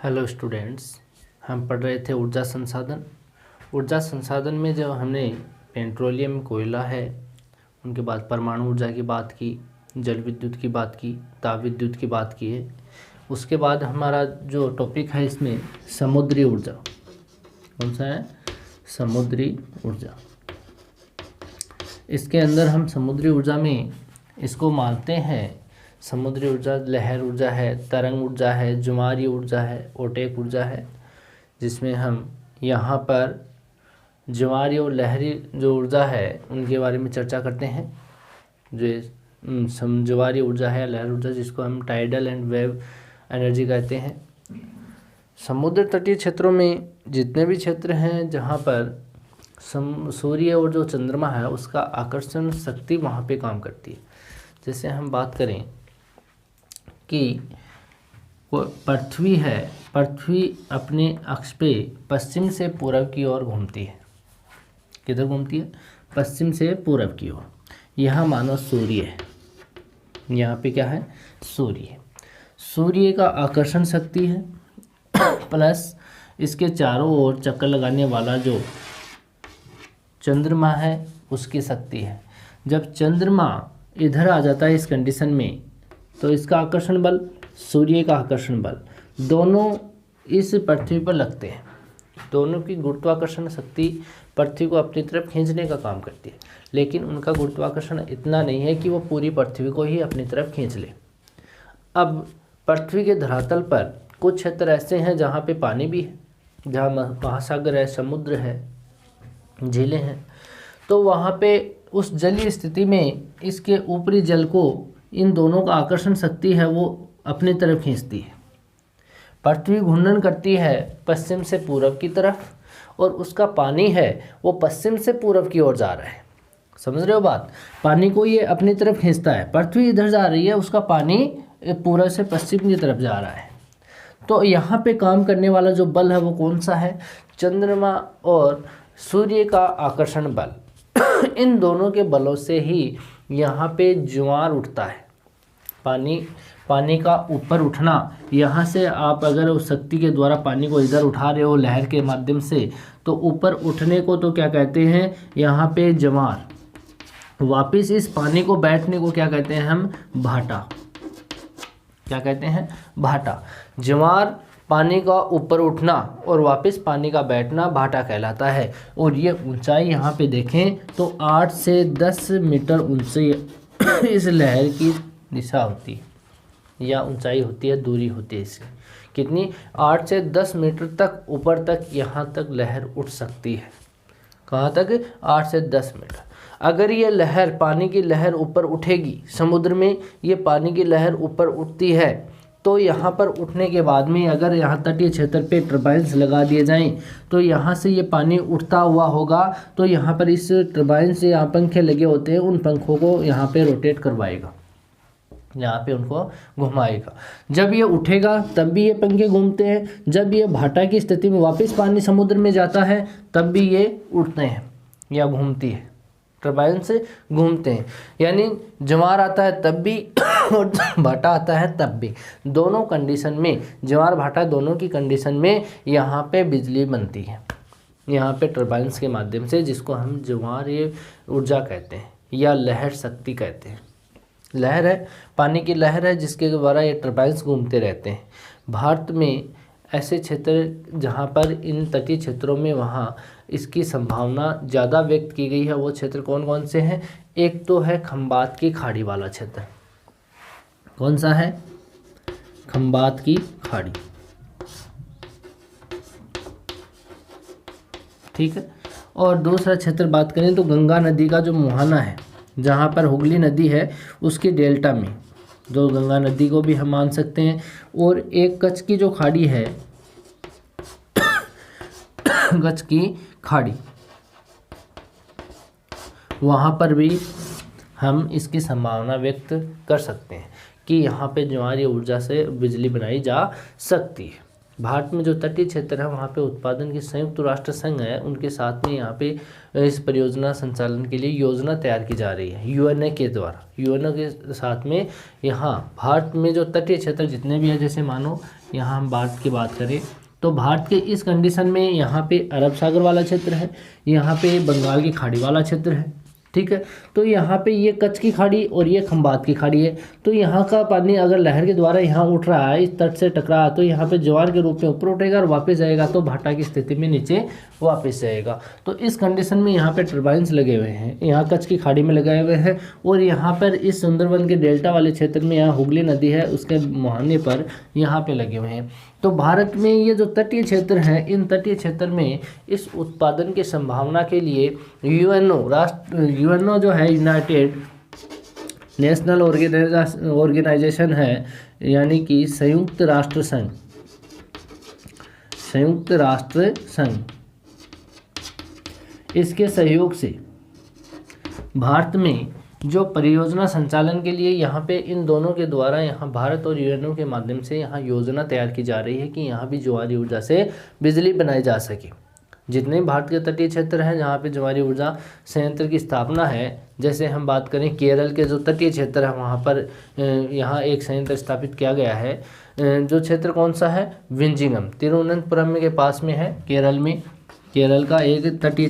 Hello students, हम पढ़ रहे थे ऊर्जा संसाधन। ऊर्जा संसाधन में जब हमने पेट्रोलियम, कोयला है, उनके बाद परमाणु ऊर्जा की बात की, जल विद्युत की बात की, ताप विद्युत की बात की है। उसके बाद हमारा जो टॉपिक है इसमें समुद्री ऊर्जा। कौन सा है? समुद्री ऊर्जा। इसके अंदर हम समुद्री ऊर्जा में इसको मानते हैं। समुद्री ऊर्जा लहर ऊर्जा है, तरंग ऊर्जा है, जुमारी ऊर्जा है, ओटेक ऊर्जा है, जिसमें हम यहाँ पर जुमारी और लहरी जो ऊर्जा है उनके बारे में चर्चा करते हैं। जो जुमारी ऊर्जा है, लहर ऊर्जा, जिसको हम टाइडल एंड वेव एनर्जी कहते हैं। समुद्र तटीय क्षेत्रों में जितने भी क्षेत्र हैं जहाँ पर सूर्य और जो चंद्रमा है उसका आकर्षण शक्ति वहाँ पे काम करती है। जैसे हम बात करें कि पृथ्वी है, पृथ्वी अपने अक्ष पे पश्चिम से पूरब की ओर घूमती है। किधर घूमती है? पश्चिम से पूरब की ओर। यहाँ मानो सूर्य है, यहाँ पे क्या है? सूर्य है। सूर्य का आकर्षण शक्ति है प्लस इसके चारों ओर चक्कर लगाने वाला जो चंद्रमा है उसकी शक्ति है। जब चंद्रमा इधर आ जाता है इस कंडीशन में, तो इसका आकर्षण बल, सूर्य का आकर्षण बल, दोनों इस पृथ्वी पर लगते हैं। दोनों की गुरुत्वाकर्षण शक्ति पृथ्वी को अपनी तरफ खींचने का काम करती है, लेकिन उनका गुरुत्वाकर्षण इतना नहीं है कि वो पूरी पृथ्वी को ही अपनी तरफ खींच ले। अब पृथ्वी के धरातल पर कुछ क्षेत्र ऐसे हैं जहाँ पे पानी भी है, जहाँ महासागर है, समुद्र है, झीलें हैं। तो वहाँ पे उस जलीय स्थिति में इसके ऊपरी जल को इन दोनों का आकर्षण शक्ति है वो अपनी तरफ खींचती है। पृथ्वी घूर्णन करती है पश्चिम से पूरब की तरफ, और उसका पानी है वो पश्चिम से पूरब की ओर जा रहा है। समझ रहे हो बात? पानी को ये अपनी तरफ खींचता है, पृथ्वी इधर जा रही है, उसका पानी पूरब से पश्चिम की तरफ जा रहा है। तो यहाँ पे काम करने वाला जो बल है वो कौन सा है? चंद्रमा और सूर्य का आकर्षण बल। इन दोनों के बलों से ही यहाँ पे ज्वार उठता है। पानी का ऊपर उठना, यहाँ से आप अगर उस शक्ति के द्वारा पानी को इधर उठा रहे हो लहर के माध्यम से, तो ऊपर उठने को तो क्या कहते हैं? यहाँ पे ज्वार। वापिस इस पानी को बैठने को क्या कहते हैं हम? भाटा। क्या कहते हैं? भाटा। ज्वार, पानी का ऊपर उठना और वापस पानी का बैठना भाटा कहलाता है। और ये ऊंचाई यहाँ पे देखें तो 8 से 10 मीटर ऊंचाई इस लहर की दिशा होती है या ऊंचाई होती है, दूरी होती है इसकी। कितनी? 8 से 10 मीटर तक ऊपर तक यहाँ तक लहर उठ सकती है। कहाँ तक? 8 से 10 मीटर। अगर ये लहर, पानी की लहर ऊपर उठेगी, समुद्र में ये पानी की लहर ऊपर उठती है, तो यहाँ पर उठने के बाद में अगर यहाँ तटीय क्षेत्र पे टर्बाइन्स लगा दिए जाएं, तो यहाँ से ये पानी उठता हुआ होगा, तो यहाँ पर इस टर्बाइन से यहाँ पंखे लगे होते हैं, उन पंखों को यहाँ पे रोटेट करवाएगा, यहाँ पे उनको घुमाएगा। जब ये उठेगा तब भी ये पंखे घूमते हैं, जब ये भाटा की स्थिति में वापस पानी समुद्र में जाता है तब भी ये उठते हैं या घूमती है, टर्बाइन से घूमते हैं। यानी ज्वार आता है तब भी और भाटा आता है तब भी। दोनों कंडीशन में, ज्वार भाटा दोनों की कंडीशन में यहाँ पे बिजली बनती है, यहाँ पे टर्बाइन्स के माध्यम से, जिसको हम ज्वारीय ऊर्जा कहते हैं या लहर शक्ति कहते हैं। लहर है, पानी की लहर है जिसके द्वारा ये टर्बाइन्स घूमते रहते हैं। भारत में ऐसे क्षेत्र जहाँ पर इन तटीय क्षेत्रों में वहाँ इसकी संभावना ज़्यादा व्यक्त की गई है, वो क्षेत्र कौन कौन से हैं? एक तो है खंबात की खाड़ी वाला क्षेत्र। कौन सा है? खंबात की खाड़ी। ठीक है। और दूसरा क्षेत्र बात करें तो गंगा नदी का जो मुहाना है, जहाँ पर हुगली नदी है उसके डेल्टा में, जो गंगा नदी को भी हम मान सकते हैं। और एक कच्छ की जो खाड़ी है कच्छ की खाड़ी, वहाँ पर भी हम इसकी संभावना व्यक्त कर सकते हैं कि यहाँ पे ज्वारीय ऊर्जा से बिजली बनाई जा सकती है। भारत में जो तटीय क्षेत्र है वहाँ पे उत्पादन की संयुक्त राष्ट्र संघ है उनके साथ में यहाँ पे इस परियोजना संचालन के लिए योजना तैयार की जा रही है यूएनए के द्वारा। यूएनए के साथ में यहाँ भारत में जो तटीय क्षेत्र जितने भी हैं, जैसे मानो यहाँ हम भारत की बात करें तो भारत के इस कंडीशन में यहाँ पे अरब सागर वाला क्षेत्र है, यहाँ पे बंगाल की खाड़ी वाला क्षेत्र है, ठीक है। तो यहाँ पे ये कच्छ की खाड़ी और ये खंबात की खाड़ी है। तो यहाँ का पानी अगर लहर के द्वारा यहाँ उठ रहा है, इस तट से टकरा तो यहाँ पे ज्वार के रूप में ऊपर उठेगा और वापस जाएगा तो भाटा की स्थिति में नीचे वापस जाएगा। तो इस कंडीशन में यहाँ पे टर्बाइंस लगे हुए हैं, यहाँ कच्छ की खाड़ी में लगाए हुए हैं और यहाँ पर इस सुंदरबन के डेल्टा वाले क्षेत्र में यहाँ हुगली नदी है उसके मुहाने पर यहाँ पे लगे हुए हैं। तो भारत में ये जो तटीय क्षेत्र हैं, इन तटीय क्षेत्र में इस उत्पादन की संभावना के लिए यूएनओ जो है यूनाइटेड नेशनल ऑर्गेनाइजेशन है, यानी कि संयुक्त राष्ट्र संघ, इसके सहयोग से भारत में जो परियोजना संचालन के लिए यहाँ पे इन दोनों के द्वारा यहाँ भारत और यूएनओ के माध्यम से यहाँ योजना तैयार की जा रही है कि यहाँ भी ज्वारी ऊर्जा से बिजली बनाई जा सके। जितने भारत के तटीय क्षेत्र हैं जहाँ पे ज्वारी ऊर्जा संयंत्र की स्थापना है, जैसे हम बात करें केरल के जो तटीय क्षेत्र है वहाँ पर यहाँ एक संयंत्र स्थापित किया गया है। जो क्षेत्र कौन सा है? विंजिंगम, तिरुवनंतपुरम के पास में है, केरल में। केरल का एक तटीय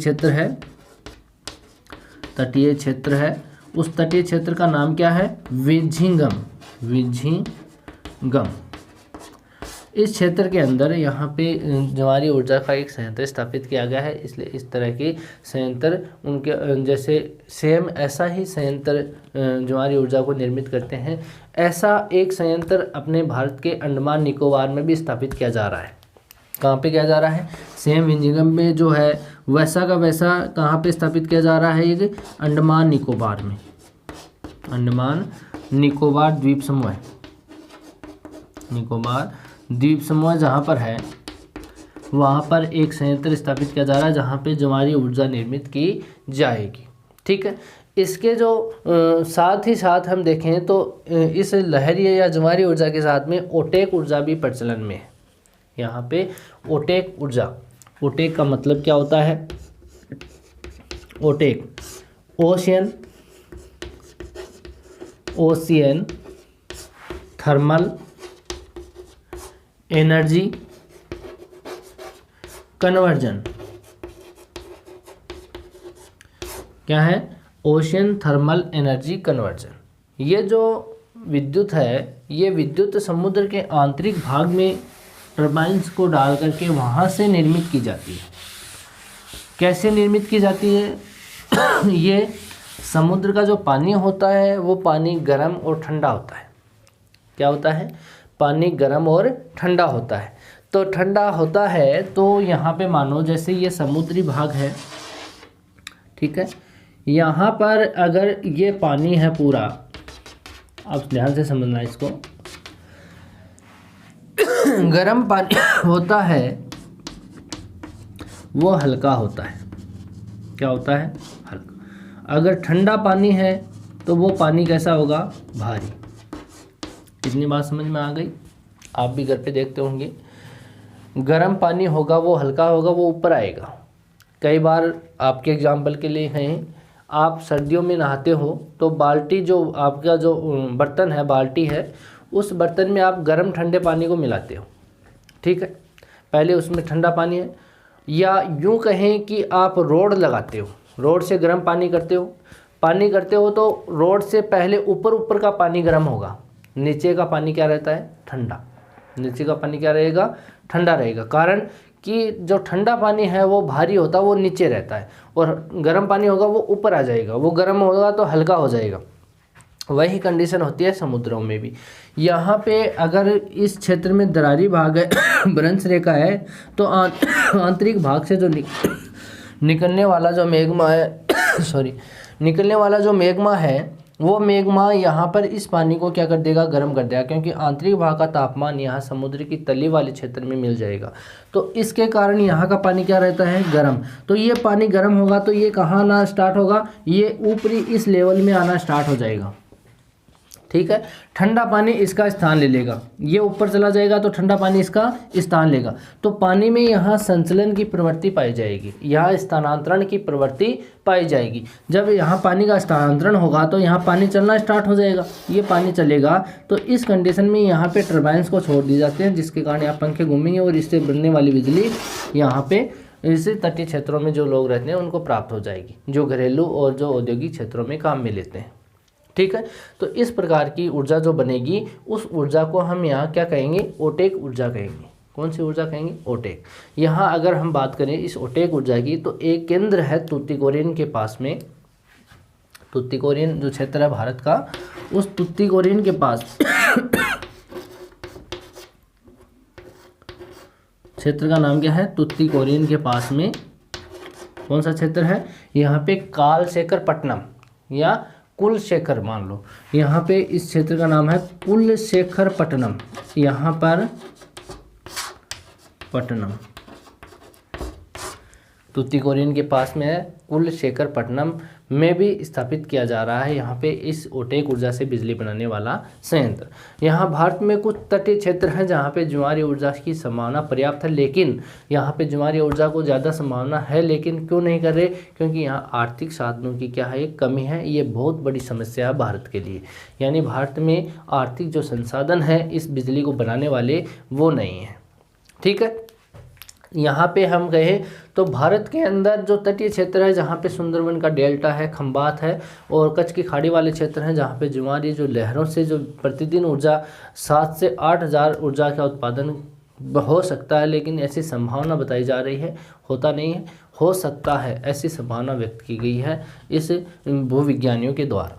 क्षेत्र है, उस तटीय क्षेत्र का नाम क्या है? विंझिंगम। इस क्षेत्र के अंदर यहाँ पे ज्वारी ऊर्जा का एक संयंत्र स्थापित किया गया है, इसलिए इस तरह की संयंत्र उनके जैसे सेम ऐसा ही संयंत्र ज्वारी ऊर्जा को निर्मित करते हैं। ऐसा एक संयंत्र अपने भारत के अंडमान निकोबार में भी स्थापित किया जा रहा है। कहाँ पे किया जा रहा है? सेम विंझिंगम में जो है वैसा का वैसा कहाँ पे स्थापित किया जा रहा है? एक अंडमान निकोबार में, अंडमान निकोबार द्वीप समूह जहाँ पर है वहाँ पर एक संयंत्र स्थापित किया जा रहा है जहाँ पे ज्वारी ऊर्जा निर्मित की जाएगी, ठीक है। इसके जो साथ ही साथ हम देखें तो इस लहरी या ज्वारी ऊर्जा के साथ में ओटेक ऊर्जा भी प्रचलन में है। यहाँ पे ओटेक ऊर्जा, ओटेक का मतलब क्या होता है? OTEC ocean thermal energy conversion. क्या है? Ocean thermal energy conversion. ये जो विद्युत है, ये विद्युत समुद्र के आंतरिक भाग में टर्बाइन्स को डाल करके वहाँ से निर्मित की जाती है। कैसे निर्मित की जाती है? ये समुद्र का जो पानी होता है वो पानी गर्म और ठंडा होता है। क्या होता है? पानी गर्म और ठंडा होता है। तो ठंडा होता है तो यहाँ पे मानो जैसे ये समुद्री भाग है, ठीक है, यहाँ पर अगर ये पानी है पूरा, आप ध्यान से समझना इसको, गर्म पानी होता है वो हल्का होता है। क्या होता है? हल्का। अगर ठंडा पानी है तो वो पानी कैसा होगा? भारी। इतनी बात समझ में आ गई? आप भी घर पे देखते होंगे, गर्म पानी होगा वो हल्का होगा, वो ऊपर आएगा। कई बार आपके एग्जाम्पल के लिए हैं, आप सर्दियों में नहाते हो तो बाल्टी जो आपका जो बर्तन है, बाल्टी है, उस बर्तन में आप गर्म ठंडे पानी को मिलाते हो, ठीक है। पहले उसमें ठंडा पानी है, या यूँ कहें कि आप रोड लगाते हो, रोड से गर्म पानी करते हो तो रोड से पहले ऊपर का पानी गर्म होगा, नीचे का पानी क्या रहता है? ठंडा। नीचे का पानी क्या रहेगा? ठंडा रहेगा। कारण कि जो ठंडा पानी है वो भारी होता है, वो नीचे रहता है, और गर्म पानी होगा वो ऊपर आ जाएगा, वो गर्म होगा तो हल्का हो जाएगा। वही कंडीशन होती है समुद्रों में भी। यहाँ पे अगर इस क्षेत्र में दरारी भाग है, भ्रंश रेखा है, तो आंतरिक भाग से जो निकलने वाला जो मैग्मा है वो मैग्मा यहाँ पर इस पानी को क्या कर देगा? गर्म कर देगा, क्योंकि आंतरिक भाग का तापमान यहाँ समुद्र की तली वाले क्षेत्र में मिल जाएगा। तो इसके कारण यहाँ का पानी क्या रहता है? गर्म। तो ये पानी गर्म होगा तो ये कहाँ आना स्टार्ट होगा? ये ऊपरी इस लेवल में आना स्टार्ट हो जाएगा। ठीक है। ठंडा पानी इसका स्थान ले लेगा, ये ऊपर चला जाएगा तो ठंडा पानी इसका स्थान लेगा, तो पानी में यहाँ संचलन की प्रवृत्ति पाई जाएगी, यहाँ स्थानांतरण की प्रवृत्ति पाई जाएगी। जब यहाँ पानी का स्थानांतरण होगा तो यहाँ पानी चलना स्टार्ट हो जाएगा, ये पानी चलेगा तो इस कंडीशन में यहाँ पे टर्बाइन्स को छोड़ दिए जाते हैं, जिसके कारण यहाँ पंखे घूमेंगे और इससे बनने वाली बिजली यहाँ पे इस तटीय क्षेत्रों में जो लोग रहते हैं उनको प्राप्त हो जाएगी, जो घरेलू और जो औद्योगिक क्षेत्रों में काम में लेते हैं। ठीक है, तो इस प्रकार की ऊर्जा जो बनेगी उस ऊर्जा को हम यहाँ क्या कहेंगे, ओटेक ऊर्जा कहेंगे। कौन सी ऊर्जा कहेंगे, ओटेक। यहाँ अगर हम बात करें इस ओटेक ऊर्जा की तो एक केंद्र है तुतीकोरिन के पास में, तुतीकोरिन जो क्षेत्र है भारत का, उस तुतीकोरिन के पास क्षेत्र का नाम क्या है, तुतीकोरिन के पास में कौन सा क्षेत्र है, यहाँ पे कालशेखरपट्टनम या कुलशेखर मान लो, यहाँ पे इस क्षेत्र का नाम है कुलशेखरपट्टनम, यहाँ पर पट्टनम तुतीकोरिन के पास में है, कुलशेखरपट्टनम में भी स्थापित किया जा रहा है यहाँ पे इस ओटेक ऊर्जा से बिजली बनाने वाला संयंत्र। यहाँ भारत में कुछ तटीय क्षेत्र हैं जहाँ पे ज्वारीय ऊर्जा की संभावना पर्याप्त है, लेकिन यहाँ पे ज्वारीय ऊर्जा को ज़्यादा संभावना है, लेकिन क्यों नहीं कर रहे, क्योंकि यहाँ आर्थिक साधनों की क्या है, कमी है। ये बहुत बड़ी समस्या है भारत के लिए, यानी भारत में आर्थिक जो संसाधन है इस बिजली को बनाने वाले वो नहीं है। ठीक है, यहाँ पे हम गए तो भारत के अंदर जो तटीय क्षेत्र है जहाँ पे सुंदरबन का डेल्टा है, खंबात है और कच्छ की खाड़ी वाले क्षेत्र हैं जहाँ पे ज्वारीय जो लहरों से जो प्रतिदिन ऊर्जा 7 से 8 हज़ार ऊर्जा का उत्पादन हो सकता है, लेकिन ऐसी संभावना बताई जा रही है, होता नहीं है, हो सकता है, ऐसी संभावना व्यक्त की गई है इस भूविज्ञानियों के द्वारा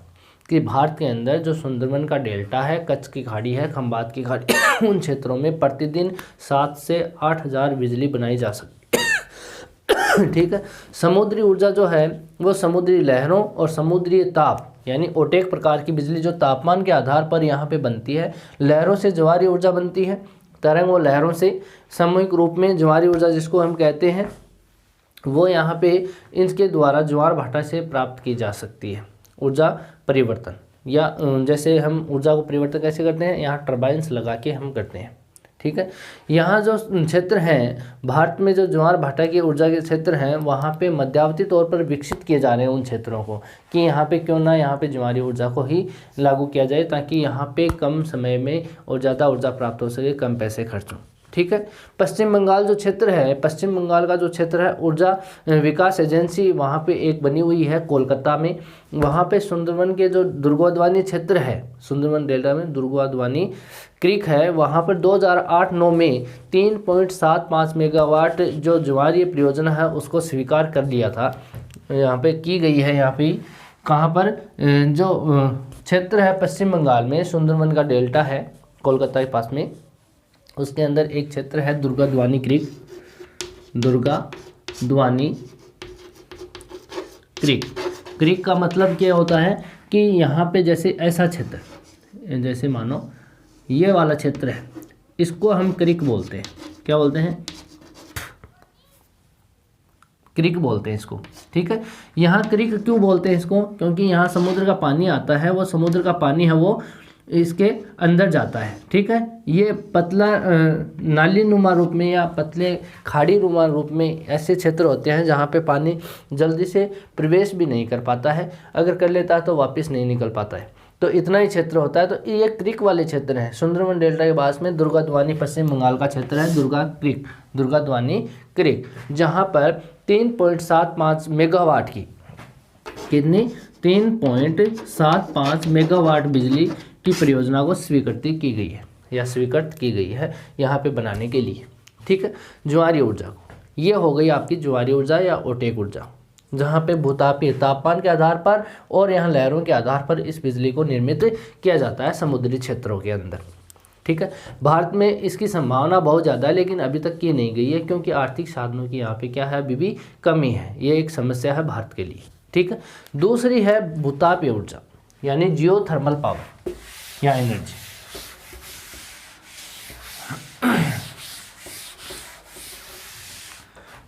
कि भारत के अंदर जो सुंदरबन का डेल्टा है, कच्छ की खाड़ी है, खंबात की खाड़ी उन क्षेत्रों में प्रतिदिन 7 से 8 हज़ार बिजली बनाई जा सकती है। ठीक है, समुद्री ऊर्जा जो है वो समुद्री लहरों और समुद्री ताप यानी ओटेक प्रकार की बिजली जो तापमान के आधार पर यहाँ पे बनती है, लहरों से ज्वारीय ऊर्जा बनती है, तरंग और लहरों से सामूहिक रूप में ज्वारीय ऊर्जा जिसको हम कहते हैं, वो यहाँ पे इनके द्वारा ज्वार भाटा से प्राप्त की जा सकती है। ऊर्जा परिवर्तन या जैसे हम ऊर्जा को परिवर्तन कैसे करते हैं, यहाँ टर्बाइन्स लगा के हम करते हैं। ठीक है, यहाँ जो क्षेत्र हैं भारत में जो ज्वार भाटा की ऊर्जा के क्षेत्र हैं वहाँ पे मध्यावधि तौर पर विकसित किए जा रहे हैं उन क्षेत्रों को कि यहाँ पे क्यों ना यहाँ पे ज्वारीय ऊर्जा को ही लागू किया जाए ताकि यहाँ पे कम समय में और ज़्यादा ऊर्जा प्राप्त हो सके, कम पैसे खर्च हो। ठीक है, पश्चिम बंगाल जो क्षेत्र है, पश्चिम बंगाल का जो क्षेत्र है ऊर्जा विकास एजेंसी वहाँ पे एक बनी हुई है कोलकाता में, वहाँ पे सुंदरबन के जो दुर्गावती क्षेत्र है, सुंदरबन डेल्टा में दुर्गावती क्रीक है, वहाँ पर 2008-9 में 3.75 मेगावाट जो ज्वारीय परियोजना है उसको स्वीकार कर लिया था। यहाँ पे की गई है, यहाँ पे कहाँ पर जो क्षेत्र है पश्चिम बंगाल में सुंदरबन का डेल्टा है कोलकाता के पास में, उसके अंदर एक क्षेत्र है Durgavati creek, Durgavati creek. Creek का मतलब क्या होता है कि यहाँ पे जैसे ऐसा क्षेत्र, जैसे मानो ये वाला क्षेत्र है, इसको हम क्रीक बोलते हैं। क्या बोलते हैं, क्रीक बोलते हैं इसको। ठीक है, यहाँ क्रीक क्यों बोलते हैं इसको, क्योंकि यहाँ समुद्र का पानी आता है, वो समुद्र का पानी है वो इसके अंदर जाता है। ठीक है, ये पतला नाली नुमा रूप में या पतले खाड़ी नुमा रूप में ऐसे क्षेत्र होते हैं जहाँ पे पानी जल्दी से प्रवेश भी नहीं कर पाता है, अगर कर लेता है तो वापस नहीं निकल पाता है, तो इतना ही क्षेत्र होता है। तो ये क्रीक वाले क्षेत्र हैं। सुंदरबन डेल्टा के पास में दुर्गावती पश्चिम बंगाल का क्षेत्र है, दुर्गावती क्रीक, जहाँ पर 3.75 मेगावाट की, कितनी, 3.75 मेगावाट बिजली की परियोजना को स्वीकृति की गई है या स्वीकृत की गई है यहाँ पे बनाने के लिए। ठीक है, ज्वारीय ऊर्जा को, ये हो गई आपकी ज्वारीय ऊर्जा या ओटेक ऊर्जा, जहाँ पे भूतापीय तापमान के आधार पर और यहाँ लहरों के आधार पर इस बिजली को निर्मित किया जाता है समुद्री क्षेत्रों के अंदर। ठीक है, भारत में इसकी संभावना बहुत ज़्यादा है, लेकिन अभी तक की नहीं गई है क्योंकि आर्थिक साधनों की यहाँ पे क्या है, अभी भी कमी है। ये एक समस्या है भारत के लिए। ठीक है, दूसरी है भूतापीय ऊर्जा यानी जियोथर्मल पावर या एनर्जी।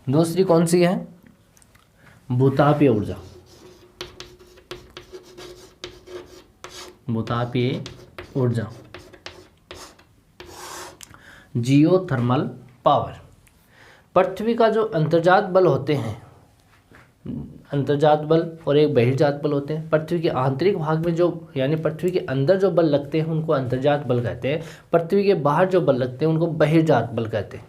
दूसरी कौन सी है, भूतापीय ऊर्जा। भूतापीय ऊर्जा। जियोथर्मल पावर, पृथ्वी का जो अंतर्जात बल होते हैं, अंतर्जात बल और एक बहिर्जात बल होते हैं। पृथ्वी के आंतरिक भाग में जो यानी पृथ्वी के अंदर जो बल लगते हैं उनको अंतर्जात बल कहते हैं। पृथ्वी के बाहर जो बल लगते हैं उनको बहिर्जात बल कहते हैं।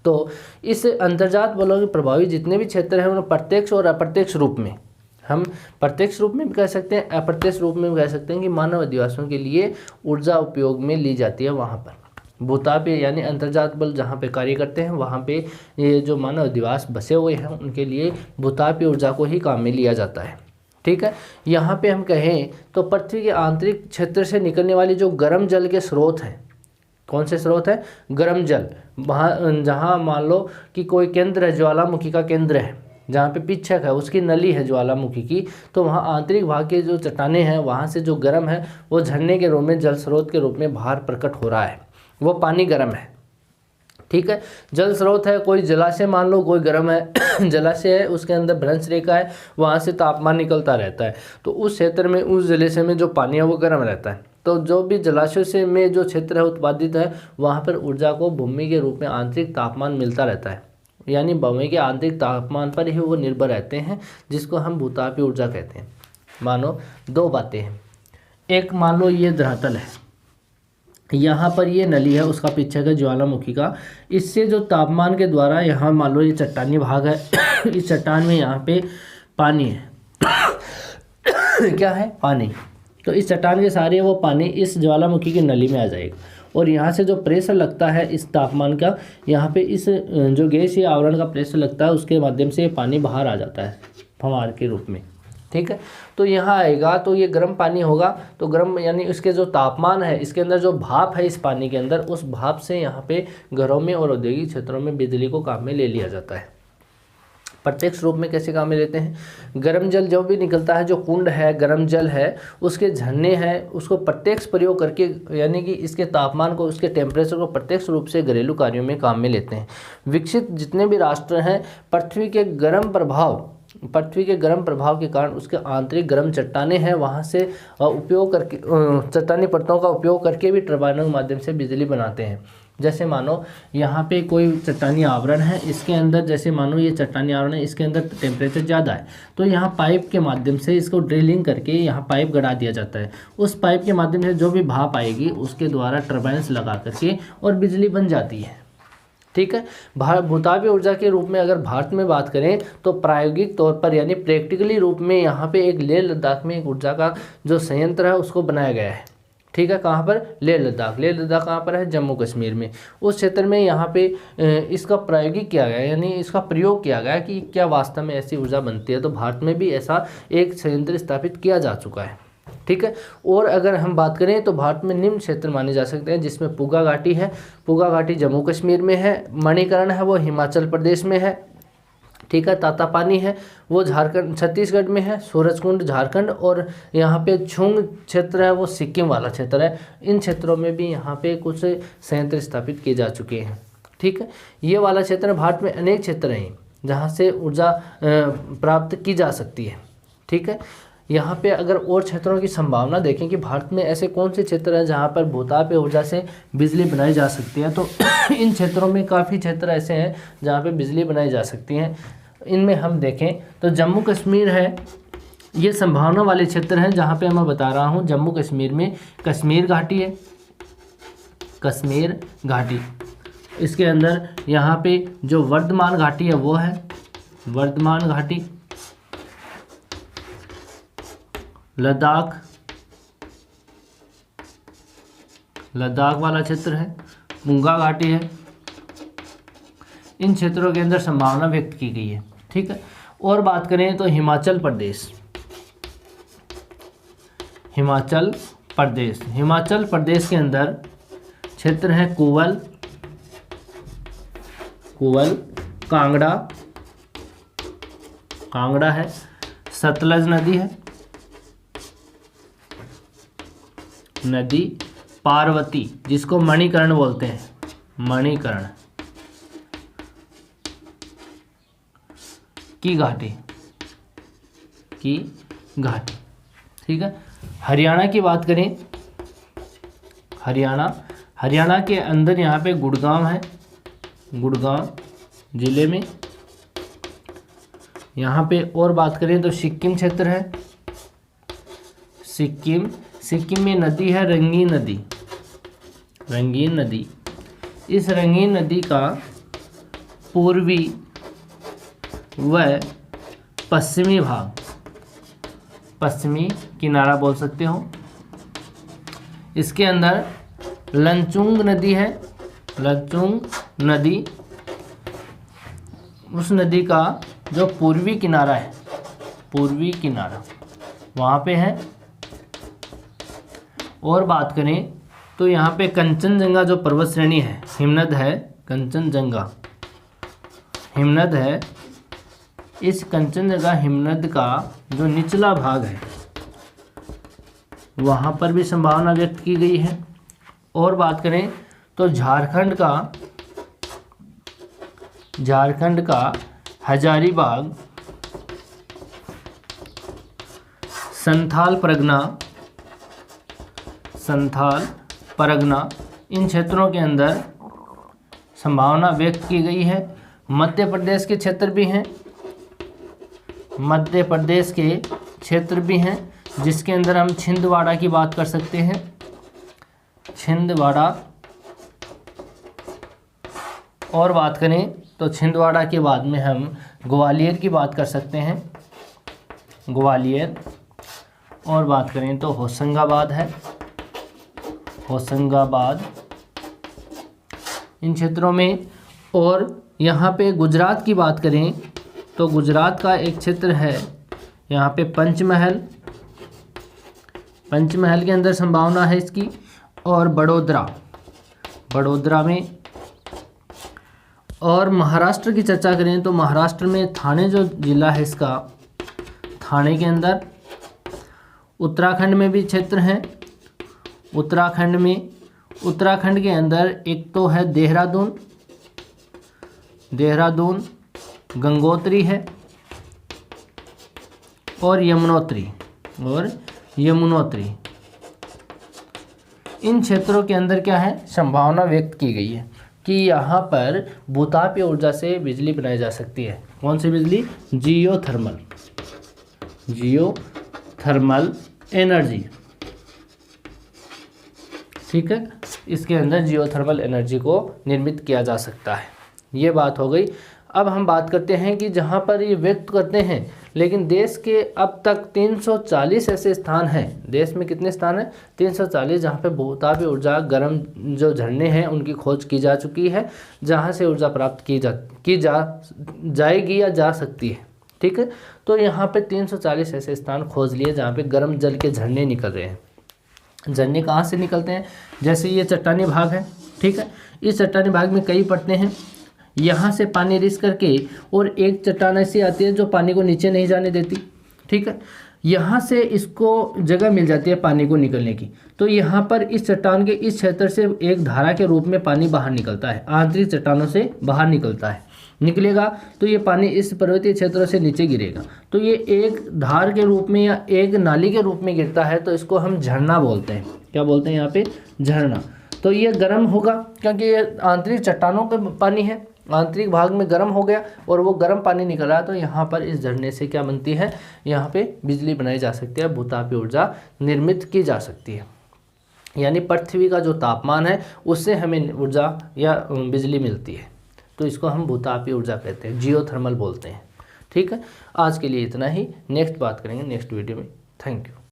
तो इस अंतर्जात बलों के प्रभावी जितने भी क्षेत्र हैं उन्हें प्रत्यक्ष और अप्रत्यक्ष रूप में, हम प्रत्यक्ष रूप में भी कह सकते हैं, अप्रत्यक्ष रूप में भी कह सकते हैं कि मानव अधिवासियों के लिए ऊर्जा उपयोग में ली जाती है। वहाँ पर भूतापीय यानी अंतर्जात बल जहाँ पे कार्य करते हैं वहाँ पे ये जो मानव अधिवास बसे हुए हैं उनके लिए भूतापीय ऊर्जा को ही काम में लिया जाता है। ठीक है, यहाँ पे हम कहें तो पृथ्वी के आंतरिक क्षेत्र से निकलने वाली जो गर्म जल के स्रोत हैं, कौन से स्रोत है? गर्म जल। वहाँ जहाँ मान लो कि कोई केंद्र है, ज्वालामुखी का केंद्र है, जहाँ पे पिच्छक है, उसकी नली है ज्वालामुखी की, तो वहाँ आंतरिक भाग के जो चट्टानें हैं वहाँ से जो गर्म है वो झरने के रूप में, जल स्रोत के रूप में बाहर प्रकट हो रहा है, वो पानी गर्म है। ठीक है, जल स्रोत है, कोई जलाशय मान लो, कोई गर्म है जलाशय है, उसके अंदर भ्रंश रेखा है, वहाँ से तापमान निकलता रहता है, तो उस क्षेत्र में, उस जलाशय में जो पानी है वो गर्म रहता है। तो जो भी जलाशय से में जो क्षेत्र है उत्पादित है वहाँ पर ऊर्जा को भूमि के रूप में आंतरिक तापमान मिलता रहता है, यानी भूमि के आंतरिक तापमान पर ही वो निर्भर रहते हैं, जिसको हम भूतापीय ऊर्जा कहते हैं। मानो दो बातें हैं, एक मान लो ये धरातल है, यहाँ पर ये नली है, उसका पीछे का ज्वालामुखी का, इससे जो तापमान के द्वारा यहाँ मान लो ये चट्टानी भाग है इस चट्टान में यहाँ पे पानी है क्या है? पानी। तो इस चट्टान के सारे वो पानी इस ज्वालामुखी की नली में आ जाएगा और यहाँ से जो प्रेशर लगता है इस तापमान का, यहाँ पे इस जो गैस या आवरण का प्रेशर लगता है उसके माध्यम से ये पानी बाहर आ जाता है फव्वार के रूप में। ठीक है, तो यहाँ आएगा तो ये गर्म पानी होगा, तो गर्म यानी इसके जो तापमान है, इसके अंदर जो भाप है इस पानी के अंदर, उस भाप से यहाँ पे घरों में और औद्योगिक क्षेत्रों में बिजली को काम में ले लिया जाता है। प्रत्यक्ष रूप में कैसे काम में लेते हैं? गर्म जल जो भी निकलता है, जो कुंड है, गर्म जल है, उसके झरने हैं, उसको प्रत्यक्ष प्रयोग करके यानी कि इसके तापमान को, उसके टेम्परेचर को प्रत्यक्ष रूप से घरेलू कार्यों में काम में लेते हैं। विकसित जितने भी राष्ट्र हैं, पृथ्वी के गर्म प्रभाव के कारण उसके आंतरिक गर्म चट्टानें हैं, वहाँ से उपयोग करके, चट्टानी परतों का उपयोग करके भी टरबाइनों के माध्यम से बिजली बनाते हैं। जैसे मानो यहाँ पे कोई चट्टानी आवरण है, इसके अंदर जैसे मानो ये चट्टानी आवरण है, इसके अंदर टेम्परेचर ज़्यादा है, तो यहाँ पाइप के माध्यम से इसको ड्रिलिंग करके यहाँ पाइप गड़ा दिया जाता है। उस पाइप के माध्यम से जो भी भाप आएगी उसके द्वारा टरबाइन्स लगा करके और बिजली बन जाती है। ठीक है, भूतापीय ऊर्जा के रूप में अगर भारत में बात करें तो प्रायोगिक तौर पर यानी प्रैक्टिकली रूप में यहाँ पे एक लेह लद्दाख में एक ऊर्जा का जो संयंत्र है उसको बनाया गया है। ठीक है, कहाँ पर? लेह लद्दाख। लेह लद्दाख कहाँ पर है? जम्मू कश्मीर में। उस क्षेत्र में यहाँ पे इसका प्रायोगिक किया गया, यानी इसका प्रयोग किया गया कि क्या वास्तव में ऐसी ऊर्जा बनती है। तो भारत में भी ऐसा एक संयंत्र स्थापित किया जा चुका है। ठीक है, और अगर हम बात करें तो भारत में निम्न क्षेत्र माने जा सकते हैं, जिसमें पुगा घाटी है, पुगा घाटी जम्मू कश्मीर में है, मणिकरण है वो हिमाचल प्रदेश में है। ठीक है, तातापानी है वो झारखंड छत्तीसगढ़ में है, सूरजकुंड झारखंड, और यहाँ पे छुंग क्षेत्र है वो सिक्किम वाला क्षेत्र है। इन क्षेत्रों में भी यहाँ पे कुछ संयंत्र स्थापित किए जा चुके हैं। ठीक है, ये वाला क्षेत्र भारत में अनेक क्षेत्र हैं जहाँ से ऊर्जा प्राप्त की जा सकती है। ठीक है, यहाँ पे अगर और क्षेत्रों की संभावना देखें कि भारत में ऐसे कौन से क्षेत्र हैं जहाँ पर भूतापीय ऊर्जा से बिजली बनाई जा सकती है, तो इन क्षेत्रों में काफ़ी क्षेत्र ऐसे हैं जहाँ पे बिजली बनाई जा सकती है। इनमें हम देखें तो जम्मू कश्मीर है, ये संभावना वाले क्षेत्र हैं जहाँ पे मैं बता रहा हूँ। जम्मू कश्मीर में कश्मीर घाटी है, कश्मीर घाटी, इसके अंदर यहाँ पे जो वर्धमान घाटी है वो है वर्धमान घाटी, लद्दाख वाला क्षेत्र है, मुंगा घाटी है। इन क्षेत्रों के अंदर संभावना व्यक्त की गई है। ठीक है, और बात करें तो हिमाचल प्रदेश के अंदर क्षेत्र है कुवल, कांगड़ा है, सतलज नदी है, नदी पार्वती जिसको मणिकरण बोलते हैं, मणिकरण की घाटी। ठीक है, हरियाणा की बात करें हरियाणा के अंदर यहाँ पे गुड़गांव है, गुड़गांव ज़िले में। यहाँ पे और बात करें तो सिक्किम क्षेत्र है, सिक्किम में नदी है रंगीन नदी। इस रंगीन नदी का पूर्वी व पश्चिमी भाग, पश्चिमी किनारा बोल सकते हो। इसके अंदर लंचुंग नदी है, लंचुंग नदी, उस नदी का जो पूर्वी किनारा है, पूर्वी किनारा वहाँ पे है। और बात करें तो यहाँ पे कंचनजंगा जो पर्वत श्रेणी है, हिमनद है, कंचनजंगा हिमनद है। इस कंचनजंगा हिमनद का जो निचला भाग है वहाँ पर भी संभावना व्यक्त की गई है। और बात करें तो झारखंड का हजारीबाग, संथाल परगना इन क्षेत्रों के अंदर संभावना व्यक्त की गई है। मध्य प्रदेश के क्षेत्र भी हैं, मध्य प्रदेश के क्षेत्र भी हैं, जिसके अंदर हम छिंदवाड़ा की बात कर सकते हैं, छिंदवाड़ा। और बात करें तो छिंदवाड़ा के बाद में हम ग्वालियर की बात कर सकते हैं, ग्वालियर। और बात करें तो होशंगाबाद है, होशंगाबाद इन क्षेत्रों में। और यहाँ पे गुजरात की बात करें तो गुजरात का एक क्षेत्र है यहाँ पे पंचमहल के अंदर संभावना है इसकी। और बड़ोदरा में। और महाराष्ट्र की चर्चा करें तो महाराष्ट्र में थाने जो जिला है इसका, थाने के अंदर। उत्तराखंड में भी क्षेत्र हैं, उत्तराखंड के अंदर एक तो है देहरादून, गंगोत्री है और यमुनोत्री। इन क्षेत्रों के अंदर क्या है, संभावना व्यक्त की गई है कि यहाँ पर भूतापीय ऊर्जा से बिजली बनाई जा सकती है। कौन सी बिजली? Geothermal energy. ठीक है, इसके अंदर जियोथर्मल एनर्जी को निर्मित किया जा सकता है। ये बात हो गई। अब हम बात करते हैं कि जहाँ पर ये व्यक्त करते हैं, लेकिन देश के अब तक 340 ऐसे स्थान हैं। देश में कितने स्थान हैं? 340, जहाँ पे भूतापीय ऊर्जा गर्म जो झरने हैं उनकी खोज की जा चुकी है, जहाँ से ऊर्जा प्राप्त की जाएगी या जा सकती है। ठीक है, तो यहाँ पे 340 ऐसे स्थान खोज लिए जहाँ पे गर्म जल के झरने निकल रहे हैं। झरने कहाँ से निकलते हैं? जैसे ये चट्टानी भाग है, ठीक है, इस चट्टानी भाग में कई परतें हैं। यहाँ से पानी रिस करके और एक चट्टान ऐसी आती है जो पानी को नीचे नहीं जाने देती। ठीक है, यहाँ से इसको जगह मिल जाती है पानी को निकलने की। तो यहाँ पर इस चट्टान के इस क्षेत्र से एक धारा के रूप में पानी बाहर निकलता है, आंतरिक चट्टानों से बाहर निकलेगा तो ये पानी इस पर्वतीय क्षेत्रों से नीचे गिरेगा। तो ये एक धार के रूप में या एक नाली के रूप में गिरता है, तो इसको हम झरना बोलते हैं। क्या बोलते हैं यहाँ पे? झरना। तो ये गर्म होगा क्योंकि ये आंतरिक चट्टानों का पानी है, आंतरिक भाग में गर्म हो गया और वो गर्म पानी निकल रहा है। तो यहाँ पर इस झरने से क्या बनती है? यहाँ पे बिजली बनाई जा सकती है, भूतापीय ऊर्जा निर्मित की जा सकती है। यानी पृथ्वी का जो तापमान है उससे हमें ऊर्जा या बिजली मिलती है, तो इसको हम भूतापीय ऊर्जा कहते हैं, जियोथर्मल बोलते हैं। ठीक है, आज के लिए इतना ही। नेक्स्ट बात करेंगे नेक्स्ट वीडियो में। Thank you.